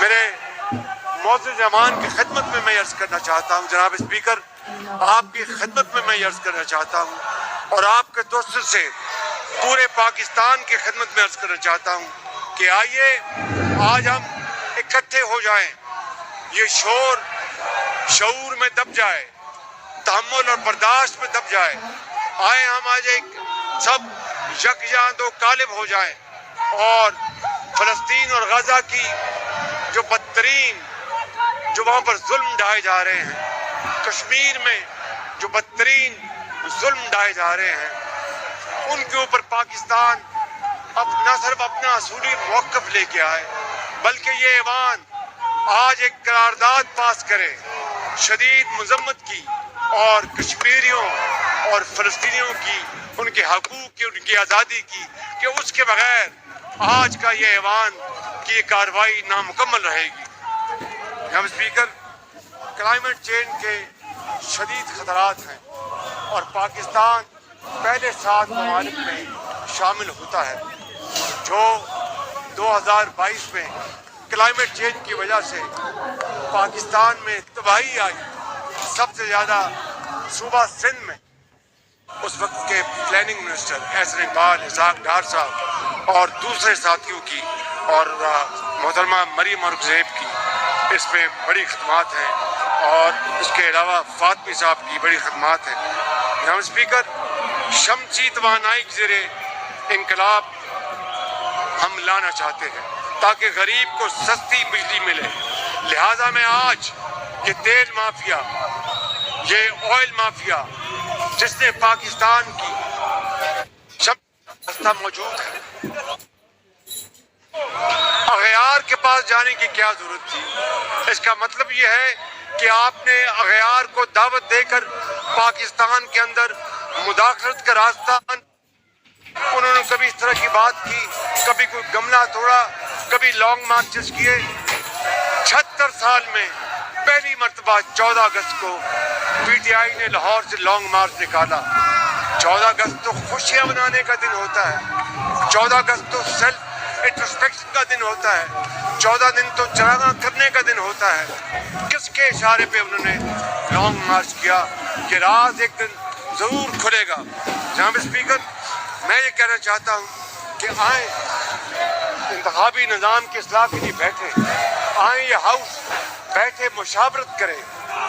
میرے معزز مہمان کی خدمت میں عرض کرنا چاہتا ہوں، جناب اسپیکر آپ کی خدمت میں عرض کرنا چاہتا ہوں اور آپ کے دوستوں سے پورے پاکستان کی خدمت میں عرض کرنا چاہتا ہوں کہ آئیے آج ہم اکٹھے ہو جائیں، یہ شعور میں دب جائے، تحمل اور برداشت میں دب جائے، آئے ہم آج ایک سب یکجاں دو قالب ہو جائیں اور فلسطین اور غزہ کی جو بدترین جو وہاں پر ظلم ڈھائے جا رہے ہیں، کشمیر میں جو بدترین ظلم ڈھائے جا رہے ہیں، ان کے اوپر پاکستان اب نہ صرف اپنا اصولی موقف لے کے آئے بلکہ یہ ایوان آج ایک قرارداد پاس کرے شدید مذمت کی اور کشمیریوں اور فلسطینیوں کی، ان کے حقوق کی، ان کی آزادی کی، کہ اس کے بغیر آج کا یہ ایوان کی کارروائی نامکمل رہے گی۔ جناب اسپیکر، کلائمیٹ چینج کے شدید خطرات ہیں اور پاکستان پہلے 7 ممالک میں شامل ہوتا ہے جو 2022 میں کلائمیٹ چینج کی وجہ سے پاکستان میں تباہی آئی۔ سب سے زیادہ صوبہ سندھ میں اس وقت کے پلاننگ منسٹر احسن اقبال، اسحاق ڈار صاحب اور دوسرے ساتھیوں کی اور محترمہ مریم اورنگزیب کی اس میں بڑی خدمات ہیں اور اس کے علاوہ فاطمی صاحب کی بڑی خدمات ہیں۔ جناب اسپیکر، شمسی توانائی کے ذریعے انقلاب ہم لانا چاہتے ہیں تاکہ غریب کو سستی بجلی ملے، لہٰذا میں آج یہ تیل مافیا، یہ آئل مافیا جس نے پاکستان کی شمسی موجود ہے، اغیار کے پاس جانے کی کیا ضرورت تھی؟ اس کا مطلب یہ ہے کہ آپ نے اغیار کو دعوت دے کر پاکستان کے اندر مداخلت کا راستہ، انہوں نے کبھی اس طرح کی بات کی، کبھی کوئی گملہ توڑا، کبھی لانگ مارچز کیے۔ 76 سال میں پہلی مرتبہ 14 اگست کو پی ٹی آئی نے لاہور سے لانگ مارچ نکالا۔ 14 اگست تو خوشیاں منانے کا دن ہوتا ہے، 14 اگست تو سیلف انٹرسپیکشن کا دن ہوتا ہے، 14 دن تو چراغاں کرنے کا دن ہوتا ہے۔ کس کے اشارے پہ انہوں نے لانگ مارچ کیا؟ یہ راز ایک دن ضرور کھلے گا۔ جناب اسپیکر، میں یہ کہنا چاہتا ہوں کہ آئیں انتخابی نظام کی اصلاح کے لیے بیٹھے، آئیں یہ ہاؤس بیٹھے مشاورت کریں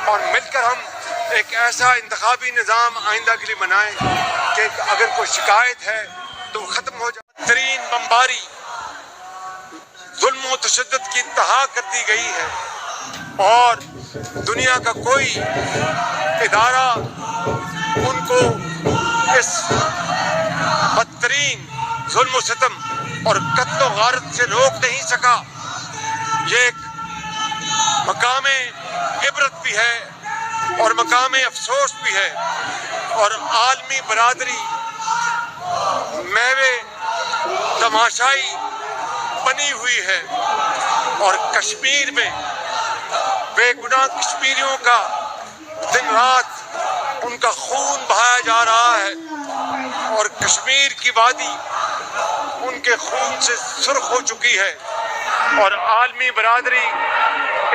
اور مل کر ہم ایک ایسا انتخابی نظام آئندہ کے لیے بنائیں کہ اگر کوئی شکایت ہے تو ختم ہو جائے۔ ترین بمباری، ظلم و تشدد کی انتہا کر دی گئی ہے اور دنیا کا کوئی ادارہ ان کو اس بدترین ظلم و ستم اور قتل و غارت سے روک نہیں سکا۔ یہ ایک مقام عبرت بھی ہے اور مقام افسوس بھی ہے اور عالمی برادری محو تماشائی بنی ہوئی ہے اور کشمیر میں بے گناہ کشمیریوں کا دن رات ان کا خون بہایا جا رہا ہے اور کشمیر کی وادی ان کے خون سے سرخ ہو چکی ہے اور عالمی برادری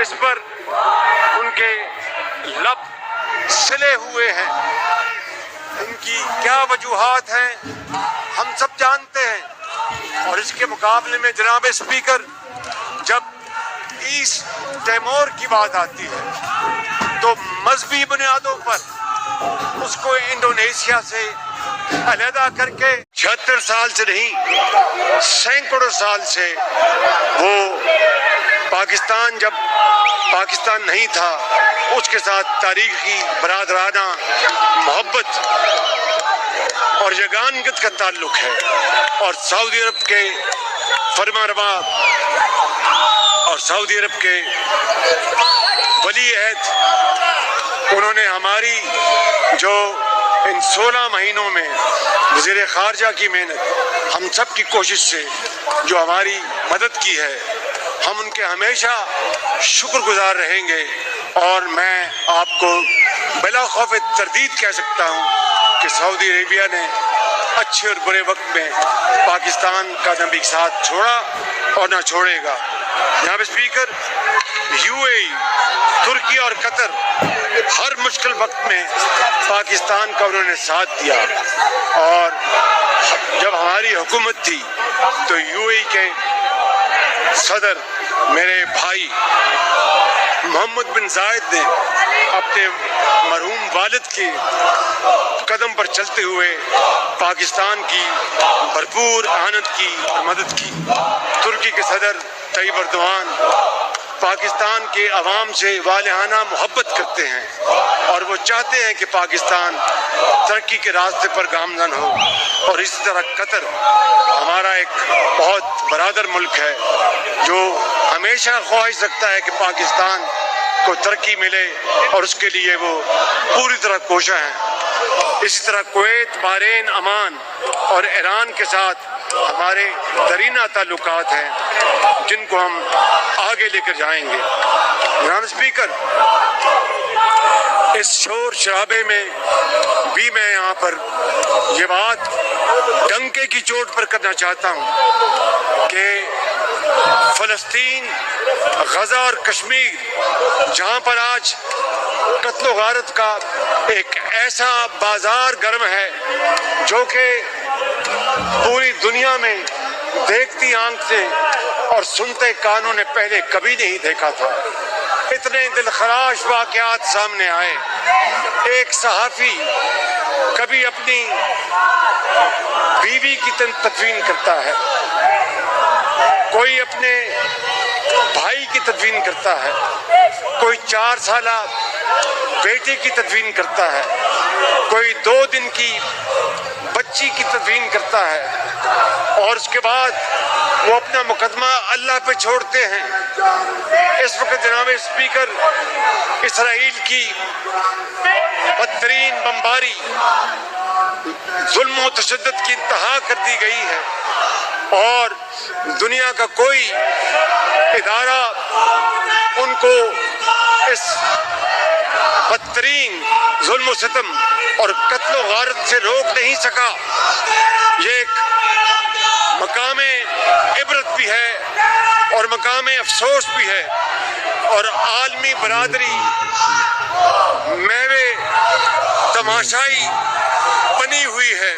اس پر ان کے لب سلے ہوئے ہیں۔ ان کی کیا وجوہات ہیں ہم سب جانتے ہیں اور اس کے مقابلے میں جناب اسپیکر، جب ایسٹ تیمور کی بات آتی ہے تو مذہبی بنیادوں پر اس کو انڈونیشیا سے علیحدہ کر کے 76 سال سے نہیں سینکڑوں سال سے وہ پاکستان، جب پاکستان نہیں تھا، اس کے ساتھ تاریخی برادرانہ محبت اور یگانگت کا تعلق ہے اور سعودی عرب کے فرمانروا اور سعودی عرب کے ولی عہد، انہوں نے ہماری جو ان 16 مہینوں میں وزیر خارجہ کی محنت، ہم سب کی کوشش سے جو ہماری مدد کی ہے، ہم ان کے ہمیشہ شکر گزار رہیں گے اور میں آپ کو بلا خوف تردید کہہ سکتا ہوں کہ سعودی عربیہ نے اچھے اور برے وقت میں پاکستان کا نہ بھی ساتھ چھوڑا اور نہ چھوڑے گا۔ جناب اسپیکر، UAE، ترکی اور قطر ہر مشکل وقت میں پاکستان کا انہوں نے ساتھ دیا، اور جب ہماری حکومت تھی تو UAE کے صدر میرے بھائی محمد بن زائد نے اپنے مرحوم والد کے قدم پر چلتے ہوئے پاکستان کی بھرپور اعانت کی اور مدد کی۔ ترکی کے صدر طیب اردوان پاکستان کے عوام سے والہانہ محبت کرتے ہیں، اور وہ چاہتے ہیں کہ پاکستان ترقی کے راستے پر گامزن ہو، اور اسی طرح قطر ہمارا ایک بہت برادر ملک ہے جو ہمیشہ خواہش رکھتا ہے کہ پاکستان کو ترقی ملے، اور اس کے لیے وہ پوری طرح کوشاں ہیں۔ اسی طرح کویت، بحرین، عمان اور ایران کے ساتھ ہمارے درینہ تعلقات ہیں جن کو ہم آگے لے کر جائیں گے۔ جناب اسپیکر، اس شور شرابے میں بھی میں یہاں پر یہ بات ڈنکے کی چوٹ پر کرنا چاہتا ہوں کہ فلسطین، غزہ اور کشمیر، جہاں پر آج قتل و غارت کا ایک ایسا بازار گرم ہے جو کہ پوری دنیا میں دیکھتی آنکھ سے اور سنتے کانوں نے پہلے کبھی نہیں دیکھا تھا۔ اتنے دلخراش واقعات سامنے آئے۔ ایک صحافی کبھی اپنی بیوی کی تدفین کرتا ہے، کوئی اپنے بھائی کی تدفین کرتا ہے، کوئی 4 سالہ بیٹے کی تدفین کرتا ہے، کوئی 2 دن کی بچی کی تدفین کرتا ہے، اور اس کے بعد وہ اپنا مقدمہ اللہ پہ چھوڑتے ہیں۔ اس وقت جناب اسپیکر، اسرائیل کی بدترین بمباری، ظلم و تشدد کی انتہا کر دی گئی ہے، اور دنیا کا کوئی ادارہ ان کو اس بدترین ظلم و ستم اور قتل و غارت سے روک نہیں سکا۔ یہ ایک مقام عبرت بھی ہے اور مقام افسوس بھی ہے، اور عالمی برادری میوے تماشائی بنی ہوئی ہے،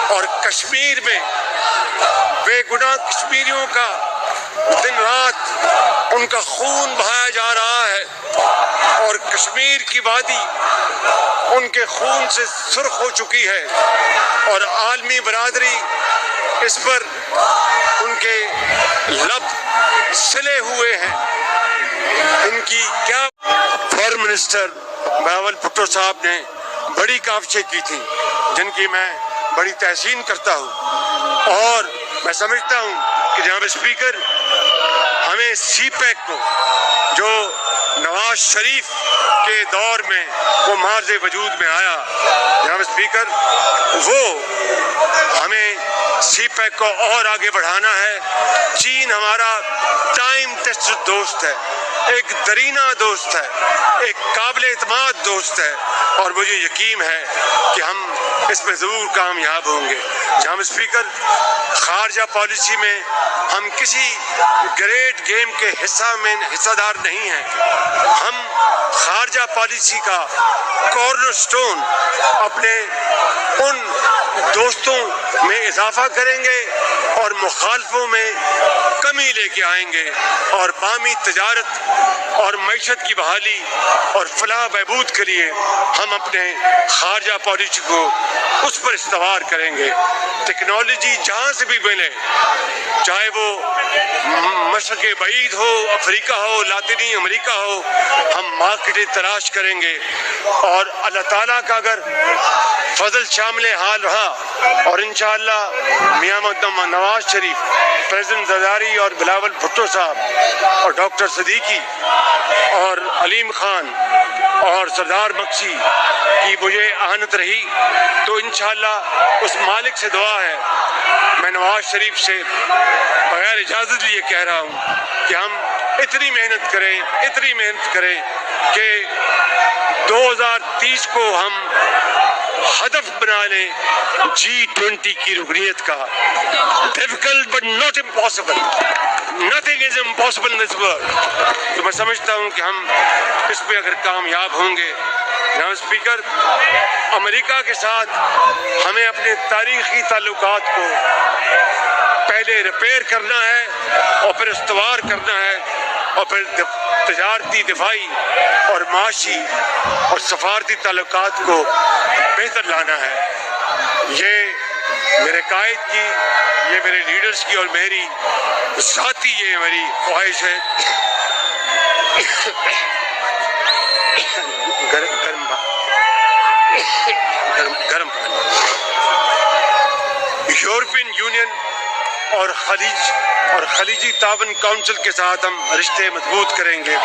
اور کشمیر میں بے گناہ کشمیریوں کا دن رات ان کا خون بہایا جا رہا ہے، اور کشمیر کی وادی ان کے خون سے سرخ ہو چکی ہے، اور عالمی برادری اس پر ان کے لب سلے ہوئے ہیں۔ ان کی کیا فارم منسٹر بلاول بھٹو صاحب نے بڑی کاوشیں کی تھیں جن کی میں بڑی تحسین کرتا ہوں، اور میں سمجھتا ہوں کہ جناب اسپیکر، ہمیں سی پیک کو جو نواز شریف کے دور میں وہ مارز وجود میں آیا، جناب اسپیکر، وہ ہمیں سی پیک کو اور آگے بڑھانا ہے۔ چین ہمارا ٹائم ٹیسٹڈ دوست ہے، ایک درینہ دوست ہے، ایک قابل اعتماد دوست ہے، اور مجھے یقین ہے کہ ہم اس میں ضرور کامیاب ہوں گے۔ جناب اسپیکر، خارجہ پالیسی میں ہم کسی گریٹ گیم کے حصہ دار نہیں ہیں۔ ہم خارجہ پالیسی کا کارنر سٹون اپنے ان دوستوں میں اضافہ کریں گے اور مخالفوں میں کمی لے کے آئیں گے، اور باہمی تجارت اور معیشت کی بحالی اور فلاح بہبود کے لیے ہم اپنے خارجہ پالیسی کو اس پر استوار کریں گے۔ ٹیکنالوجی جہاں سے بھی ملے، چاہے وہ مشرق بعید ہو، افریقہ ہو، لاطینی امریکہ ہو، ہم مارکیٹیں تلاش کریں گے، اور اللہ تعالیٰ کا اگر فضل شامل حال رہا اور انشاءاللہ میاں محترم نواز شریف، پریزیڈنٹ زرداری اور بلاول بھٹو صاحب اور ڈاکٹر صدیقی اور علیم خان اور سردار بخشی کی مجھے اہانت رہی، تو انشاءاللہ اس مالک سے دعا ہے، میں نواز شریف سے بغیر اجازت لیے کہہ رہا ہوں کہ ہم اتنی محنت کریں کہ 2030 کو ہم ہدف بنا لیں G20 کی رکنیت کا. Difficult but not impossible. Nothing is impossible in this world. تو میں سمجھتا ہوں کہ ہم اس پہ اگر کامیاب ہوں گے. جناب اسپیکر، امریکہ کے ساتھ ہمیں اپنے تاریخی تعلقات کو پہلے ریپیئر کرنا ہے اور پھر استوار کرنا ہے اور پھر تجارتی، دفاعی اور معاشی اور سفارتی تعلقات کو بہتر لانا ہے. یہ میرے قائد کی، یہ میرے لیڈرز کی اور میری ذاتی یہ میری خواہش ہے. گرم پانی. یورپین یونین اور خلیجی تعاون کونسل کے ساتھ ہم رشتے مضبوط کریں گے.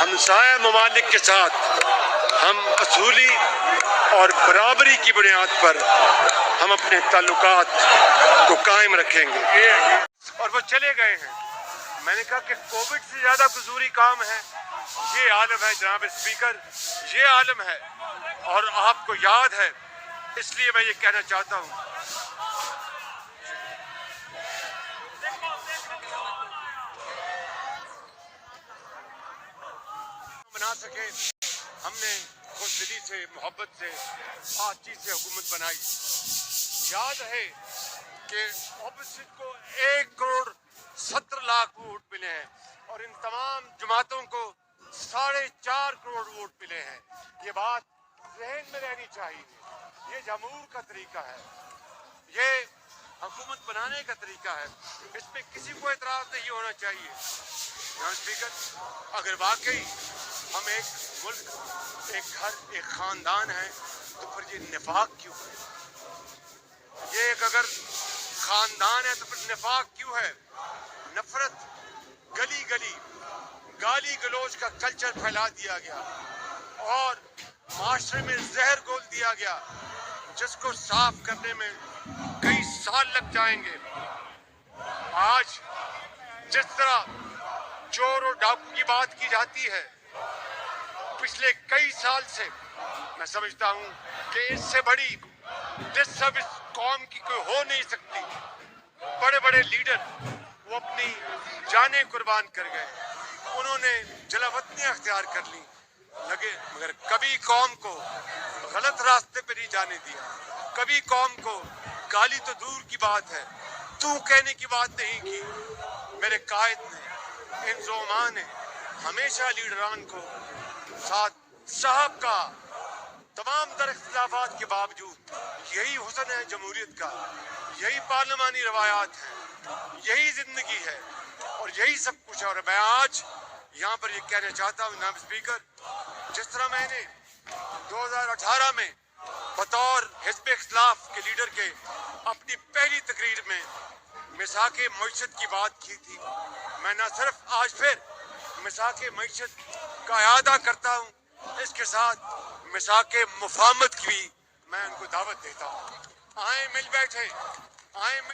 ہمسایہ ممالک کے ساتھ ہم اصولی اور برابری کی بنیاد پر ہم اپنے تعلقات کو قائم رکھیں گے. اور وہ چلے گئے ہیں. میں نے کہا کہ کووڈ سے زیادہ فضولی کام ہے. یہ عالم ہے جناب اسپیکر، یہ عالم ہے اور آپ کو یاد ہے. اس لیے میں یہ کہنا چاہتا ہوں بنا سکے. ہم نے خوش دلی سے، محبت سے، بات چیت سے حکومت بنائی. یاد ہے کہ اپوزیشن کو 1,70,00,000 ووٹ ملے ہیں اور ان تمام جماعتوں کو 4.5 کروڑ ووٹ ملے ہیں. یہ بات ذہن میں رہنی چاہیے. یہ جمہور کا طریقہ ہے، یہ حکومت بنانے کا طریقہ ہے. اس پہ کسی کو اعتراض نہیں ہونا چاہیے. اسپیکر، اگر واقعی ہم ایک ملک، ایک گھر، ایک خاندان ہیں تو پھر یہ نفاق کیوں ہے؟ یہ ایک اگر خاندان ہے تو پھر نفاق کیوں ہے؟ نفرت، گلی گلی گالی گلوچ کا کلچر پھیلا دیا گیا اور معاشرے میں زہر گھول دیا گیا جس کو صاف کرنے میں کئی سال لگ جائیں گے. آج جس طرح چور اور ڈاکو کی بات کی جاتی ہے، پچھلے کئی سال سے میں سمجھتا ہوں کہ اس سے بڑی ڈس سروس قوم کی کوئی ہو نہیں سکتی. بڑے بڑے لیڈر وہ اپنی جانیں قربان کر گئے، انہوں نے جلاوطنیاں اختیار کر لی لگے، مگر کبھی قوم کو غلط راستے پہ نہیں جانے دیا. کبھی قوم کو گالی تو دور کی بات ہے، تو کہنے کی بات نہیں کی. میرے قائد نے، ان زعماء نے ہمیشہ لیڈران کو ساتھ صاحب کا تمام در اختلافات کے باوجود. یہی حسن ہے جمہوریت کا، یہی پارلیمانی روایات ہیں، یہی زندگی ہے اور یہی سب کچھ ہے. اور میں آج یہاں پر یہ کہنا چاہتا ہوں جناب اسپیکر، جس طرح میں نے 2018 میں بطور حزب اختلاف کے لیڈر کے اپنی پہلی تقریر میں مساق معیشت کی بات کی تھی، میں نہ صرف آج پھر مساق معیشت کا اعادہ کرتا ہوں، اس کے ساتھ مساق مفاہمت کی بھی میں ان کو دعوت دیتا ہوں. آئیں مل بیٹھے، آئیں